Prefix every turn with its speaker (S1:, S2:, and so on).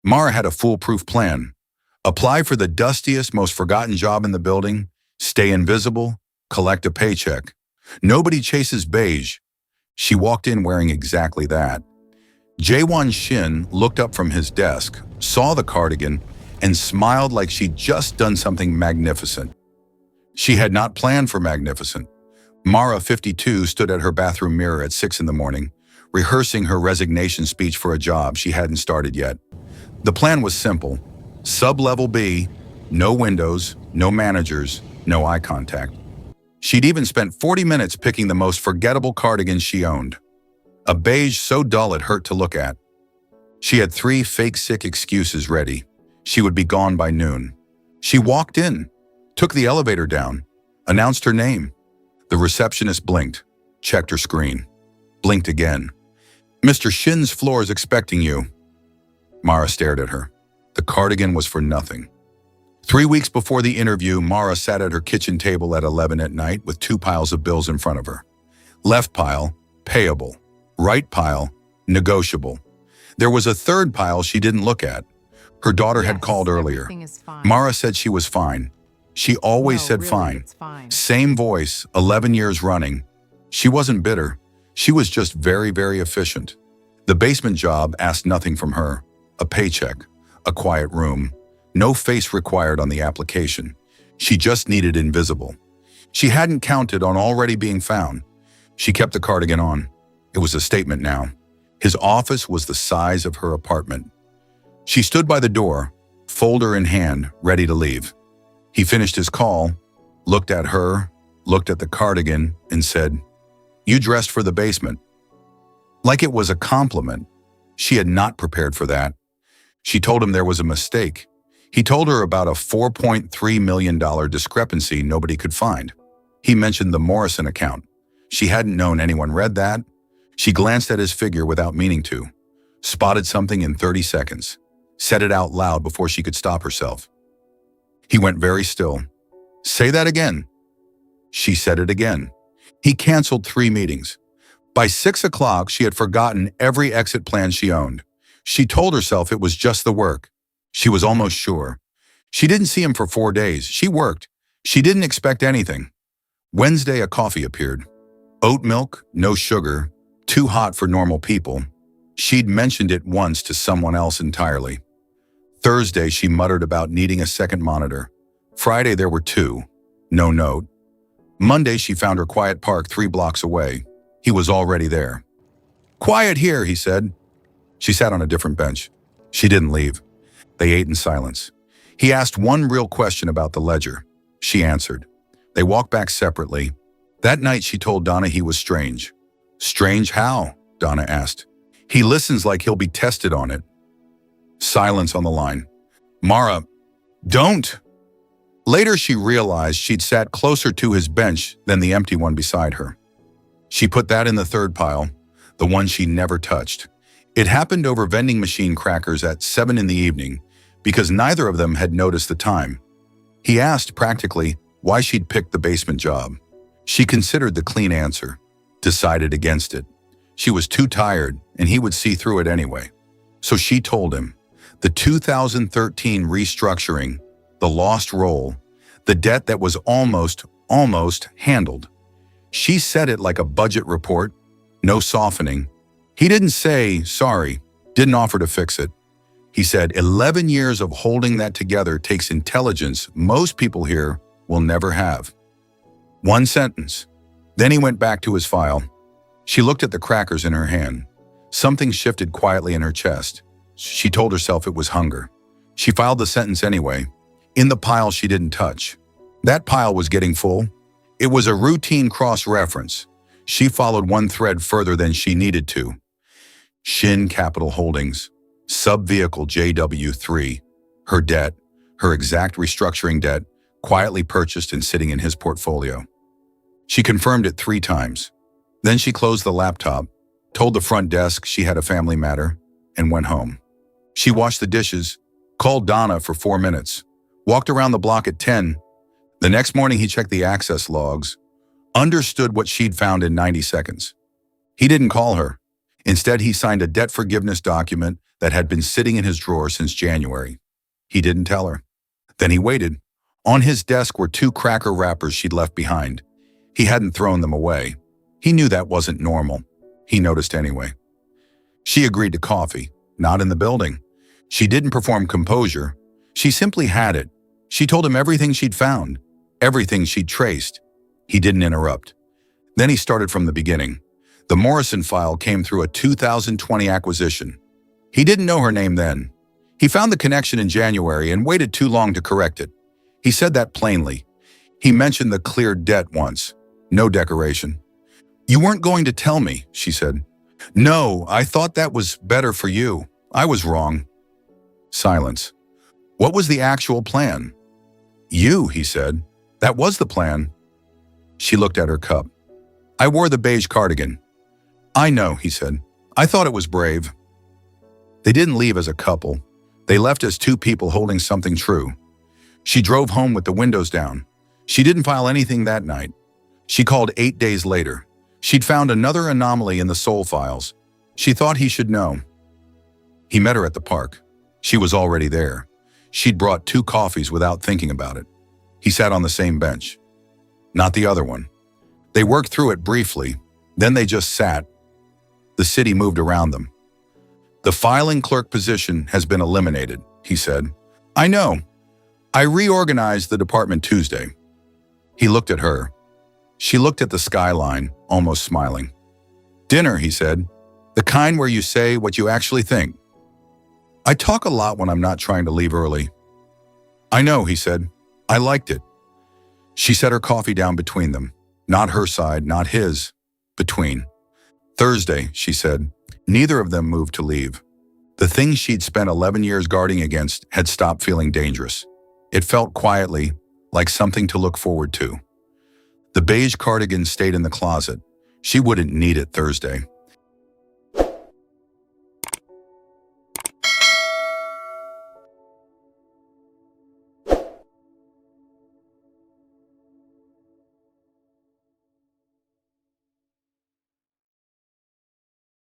S1: Mara had a foolproof plan. Apply for the dustiest, most forgotten job in the building, stay invisible, collect a paycheck. Nobody chases beige. She walked in wearing exactly that. Jae-Won Shin looked up from his desk, saw the cardigan, and smiled like she'd just done something magnificent. She had not planned for magnificent. Mara, 52, stood at her bathroom mirror at 6 in the morning, rehearsing her resignation speech for a job she hadn't started yet. The plan was simple. Sub-level B, no windows, no managers, no eye contact. She'd even spent 40 minutes picking the most forgettable cardigan she owned. A beige so dull it hurt to look at. She had 3 fake sick excuses ready. She would be gone by noon. She walked in, took the elevator down, announced her name. The receptionist blinked, checked her screen, blinked again. "Mr. Shin's floor is expecting you." Mara stared at her. The cardigan was for nothing. 3 weeks before the interview, Mara sat at her kitchen table at 11 at night with 2 piles of bills in front of her. Left pile, payable. Right pile, negotiable. There was a third pile she didn't look at. Her daughter had called earlier. Mara said she was fine. She always said fine. Same voice, 11 years running. She wasn't bitter. She was just very, very efficient. The basement job asked nothing from her. A paycheck, a quiet room. No face required on the application. She just needed invisible. She hadn't counted on already being found. She kept the cardigan on. It was a statement now. His office was the size of her apartment. She stood by the door, folder in hand, ready to leave. He finished his call, looked at her, looked at the cardigan, and said, "You dressed for the basement." Like it was a compliment. She had not prepared for that. She told him there was a mistake. He told her about a $4.3 million discrepancy nobody could find. He mentioned the Morrison account. She hadn't known anyone read that. She glanced at his figure without meaning to, spotted something in 30 seconds, said it out loud before she could stop herself. He went very still. "Say that again." She said it again. He canceled 3 meetings. By 6 o'clock, she had forgotten every exit plan she owned. She told herself it was just the work. She was almost sure. She didn't see him for 4 days. She worked. She didn't expect anything. Wednesday, a coffee appeared. Oat milk, no sugar, too hot for normal people. She'd mentioned it once to someone else entirely. Thursday, she muttered about needing a second monitor. Friday, there were 2. No note. Monday, she found her quiet park 3 blocks away. He was already there. "Quiet here," he said. She sat on a different bench. She didn't leave. They ate in silence. He asked one real question about the ledger. She answered. They walked back separately. That night, she told Donna he was strange. "Strange how?" Donna asked. "He listens like he'll be tested on it." Silence on the line. "Mara, don't!" Later, she realized she'd sat closer to his bench than the empty one beside her. She put that in the third pile, the one she never touched. It happened over vending machine crackers at 7 in the evening because neither of them had noticed the time. He asked practically why she'd picked the basement job. She considered the clean answer, decided against it. She was too tired and he would see through it anyway. So she told him. The 2013 restructuring, the lost role, the debt that was almost handled. She said it like a budget report, no softening. He didn't say, sorry, didn't offer to fix it. He said, 11 years of holding that together takes intelligence most people here will never have. One sentence. Then he went back to his file. She looked at the crackers in her hand. Something shifted quietly in her chest. She told herself it was hunger. She filed the sentence anyway, in the pile she didn't touch. That pile was getting full. It was a routine cross-reference. She followed one thread further than she needed to. Shin Capital Holdings, sub-vehicle JW3, her debt, her exact restructuring debt, quietly purchased and sitting in his portfolio. She confirmed it 3 times. Then she closed the laptop, told the front desk she had a family matter, and went home. She washed the dishes, called Donna for 4 minutes, walked around the block at 10. The next morning he checked the access logs, understood what she'd found in 90 seconds. He didn't call her. Instead, he signed a debt forgiveness document that had been sitting in his drawer since January. He didn't tell her. Then he waited. On his desk were 2 cracker wrappers she'd left behind. He hadn't thrown them away. He knew that wasn't normal. He noticed anyway. She agreed to coffee, not in the building. She didn't perform composure. She simply had it. She told him everything she'd found, everything she'd traced. He didn't interrupt. Then he started from the beginning. The Morrison file came through a 2020 acquisition. He didn't know her name then. He found the connection in January and waited too long to correct it. He said that plainly. He mentioned the cleared debt once. No decoration. "You weren't going to tell me," she said. "No, I thought that was better for you. I was wrong." Silence. "What was the actual plan?" "You," he said. "That was the plan." She looked at her cup. "I wore the beige cardigan." "I know," he said. "I thought it was brave." They didn't leave as a couple. They left as 2 people holding something true. She drove home with the windows down. She didn't file anything that night. She called 8 days later. She'd found another anomaly in the soul files. She thought he should know. He met her at the park. She was already there. She'd brought 2 coffees without thinking about it. He sat on the same bench. Not the other one. They worked through it briefly. Then they just sat. The city moved around them. "The filing clerk position has been eliminated," he said. "I know. I reorganized the department Tuesday." He looked at her. She looked at the skyline, almost smiling. "Dinner," he said. "The kind where you say what you actually think." "I talk a lot when I'm not trying to leave early." "I know," he said. "I liked it." She set her coffee down between them. Not her side, not his. Between. "Thursday," she said. Neither of them moved to leave. The thing she'd spent 11 years guarding against had stopped feeling dangerous. It felt quietly like something to look forward to. The beige cardigan stayed in the closet. She wouldn't need it Thursday.